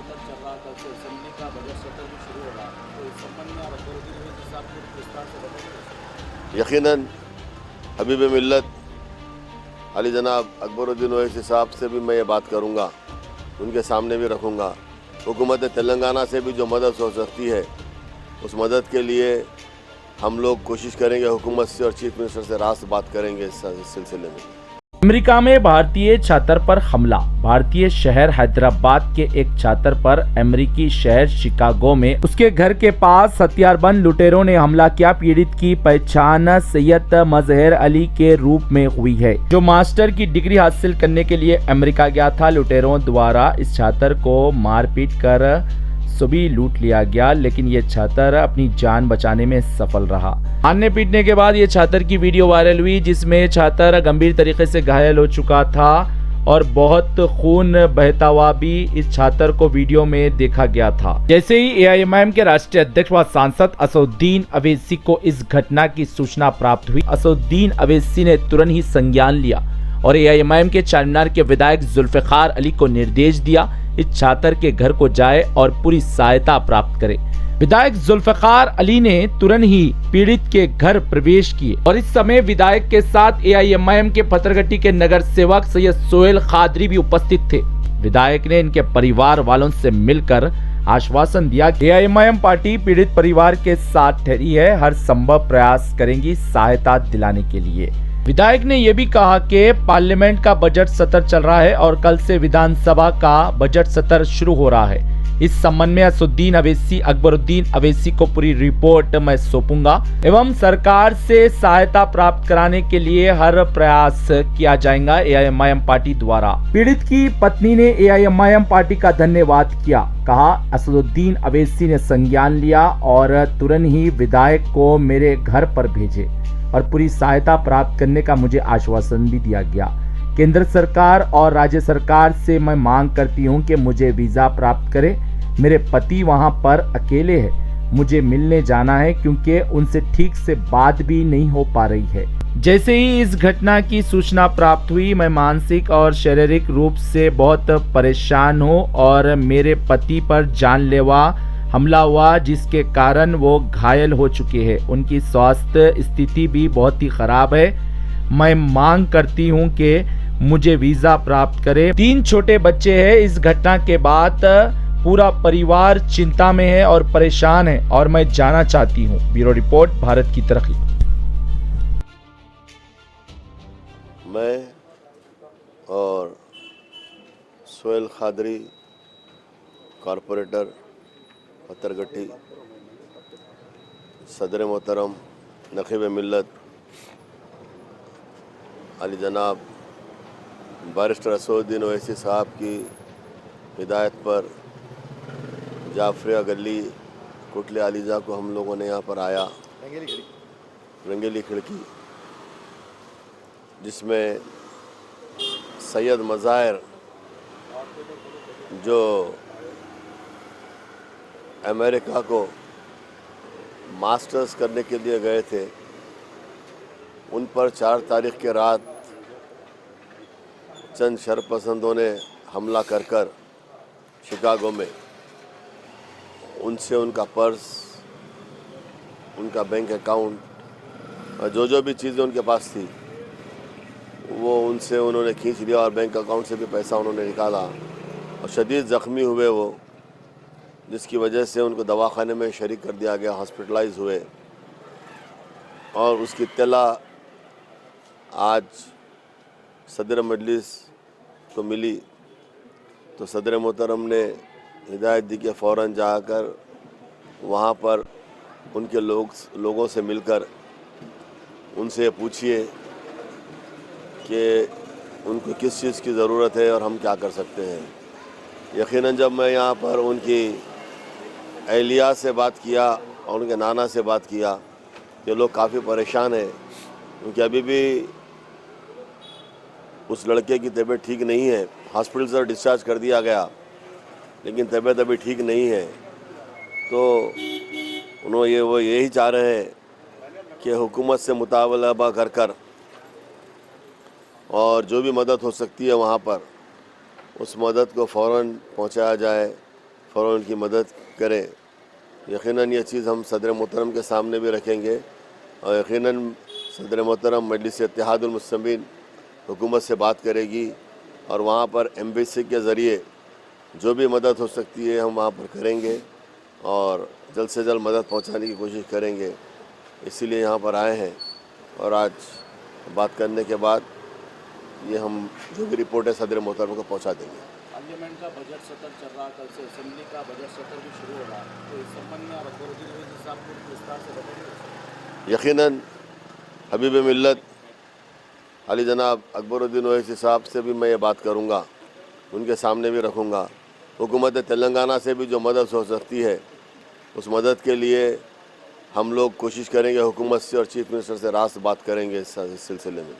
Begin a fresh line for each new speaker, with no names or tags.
सत्र चल रहा था, तो असेंबली का बजट सत्र भी शुरू हो रहा है, तो इस संबंध में आप अकबरुद्दीन अवैसी साहब को विस्तार से बताएंगे।
यकीनन हबीब मिल्लत अली जनाब अकबरुद्दीन ओवैसी साहब से भी मैं ये बात करूँगा, उनके सामने भी रखूँगा। हुकूमत तेलंगाना से भी जो मदद हो सकती है उस मदद के लिए हम लोग कोशिश करेंगे, हुकूमत से और चीफ मिनिस्टर से रास्त बात करेंगे इस सिलसिले में।
अमेरिका में भारतीय छात्र पर हमला। भारतीय शहर हैदराबाद के एक छात्र पर अमेरिकी शहर शिकागो में उसके घर के पास हथियारबंद लुटेरों ने हमला किया। पीड़ित की पहचान सैयद मजहर अली के रूप में हुई है, जो मास्टर की डिग्री हासिल करने के लिए अमेरिका गया था। लुटेरों द्वारा इस छात्र को मारपीट कर सभी लूट लिया गया, लेकिन ये छात्र अपनी जान बचाने में सफल रहा। मारने पीटने के बाद ये छात्र की वीडियो वायरल हुई, जिसमें छात्र गंभीर तरीके से घायल हो चुका था और बहुत खून बहता हुआ भी इस छात्र को वीडियो में देखा गया था। जैसे ही एआईएमआईएम के राष्ट्रीय अध्यक्ष व सांसद असदुद्दीन अवैसी को इस घटना की सूचना प्राप्त हुई, असदुद्दीन अवैसी ने तुरंत ही संज्ञान लिया और एआईएमआईएम के चारमीनार के विधायक जुल्फिकार अली को निर्देश दिया इस छात्र के घर को जाए और पूरी सहायता प्राप्त करे। विधायक जुल्फिकार अली ने तुरंत ही पीड़ित के घर प्रवेश किए और इस समय विधायक के साथ एआईएमआईएम के पथरगट्टी के नगर सेवक सैयद सोहेल खादरी भी उपस्थित थे। विधायक ने इनके परिवार वालों से मिलकर आश्वासन दिया कि एआईएमआईएम पार्टी पीड़ित परिवार के साथ ठहरी है, हर संभव प्रयास करेंगी सहायता दिलाने के लिए। विधायक ने यह भी कहा कि पार्लियामेंट का बजट सत्र चल रहा है और कल से विधानसभा का बजट सत्र शुरू हो रहा है। इस संबंध में असदुद्दीन अवैसी, अकबरुद्दीन अवैसी को पूरी रिपोर्ट मैं सौंपूंगा एवं सरकार से सहायता प्राप्त कराने के लिए हर प्रयास किया जाएगा एआईएमआईएम पार्टी द्वारा। पीड़ित की पत्नी ने एआईएमआईएम पार्टी का धन्यवाद किया। कहा, असदुद्दीन अवैसी ने संज्ञान लिया और तुरंत ही विधायक को मेरे घर पर भेजे और पूरी सहायता प्राप्त करने का मुझे आश्वासन भी दिया गया। केंद्र सरकार और राज्य सरकार से मैं मांग करती हूं कि मुझे वीजा प्राप्त करे। मेरे पति वहां पर अकेले हैं, मुझे मिलने जाना है क्योंकि उनसे ठीक से बात भी नहीं हो पा रही है। जैसे ही इस घटना की सूचना प्राप्त हुई, मैं मानसिक और शारीरिक रूप से बहुत परेशान हूं और मेरे पति पर जानलेवा हमला हुआ, जिसके कारण वो घायल हो चुके हैं। उनकी स्वास्थ्य स्थिति भी बहुत ही खराब है। मैं मांग करती हूं कि मुझे वीजा प्राप्त करें। 3 छोटे बच्चे हैं। इस घटना के बाद पूरा परिवार चिंता में है और परेशान है और मैं जाना चाहती हूं। ब्यूरो रिपोर्ट, भारत की तरक्की।
मैं और सोहेल खादरी, कॉरपोरेटर पत्थरगट्टी, सदर मोहतरम नकीब मिल्लत अली जनाब बैरिस्टर असदुद्दीन ओवैसी साहब की हिदायत पर जाफरिया गली कोटले अलीजा को हम लोगों ने यहाँ पर आया, रंगीली खिड़की, जिसमें सैयद मज़ाहिर जो अमेरिका को मास्टर्स करने के लिए गए थे, उन पर 4 तारीख के रात चंद शरपसंदों ने हमला कर शिकागो में उनसे उनका पर्स, उनका बैंक अकाउंट और जो भी चीज़ें उनके पास थी वो उनसे उन्होंने खींच लिया और बैंक अकाउंट से भी पैसा उन्होंने निकाला और शदीद ज़ख्मी हुए वो, जिसकी वजह से उनको दवाखाने में शरीक कर दिया गया, हॉस्पिटलाइज हुए। और उसकी इत्तला आज सदर मजलिस को मिली तो सदर मोहतरम ने हिदायत दी कि फ़ौरन जाकर वहाँ पर उनके लोगों से मिलकर उनसे पूछिए कि उनको किस चीज़ की ज़रूरत है और हम क्या कर सकते हैं। यकीनन जब मैं यहाँ पर उनकी अहलिया से बात किया और उनके नाना से बात किया, ये लोग काफ़ी परेशान हैं क्योंकि अभी भी उस लड़के की तबीयत ठीक नहीं है। हॉस्पिटल से डिस्चार्ज कर दिया गया लेकिन तबीयत अभी ठीक नहीं है। तो उन्होंने वो यही चाह रहे हैं कि हुकूमत से मुतालबा कर और जो भी मदद हो सकती है वहाँ पर उस मदद को फ़ौरन पहुँचाया जाए फ़ौरन उनकी मदद करें। यकीनन ये चीज़ हम सदर मोहतरम के सामने भी रखेंगे और यकीनन सदर मोहतरम मजलिस इत्तेहादुल मुस्लिमीन हुकूमत से बात करेगी और वहाँ पर एम्बेसी के ज़रिए जो भी मदद हो सकती है हम वहाँ पर करेंगे और जल्द से जल्द मदद पहुँचाने की कोशिश करेंगे। इसीलिए यहाँ पर आए हैं और आज बात करने के बाद ये हम जो भी रिपोर्ट है सदर मोहतरम को पहुँचा देंगे।
पार्लियामेंट का बजट सत्र चल रहा, कल से असेंबली का बजट सत्र भी शुरू हो रहा, तो इस संबंध में आप अकबरुद्दीन ओवैसी साहब को विस्तार से बताइए।
यकीनन हबीब मिल्लत अली जनाब अकबरुद्दीन ओवैसी साहब से भी मैं ये बात करूँगा, उनके सामने भी रखूँगा। हुकूमत तेलंगाना से भी जो मदद हो सकती है उस मदद के लिए हम लोग कोशिश करेंगे, हुकूमत से और चीफ मिनिस्टर से रास्त बात करेंगे इस सिलसिले में।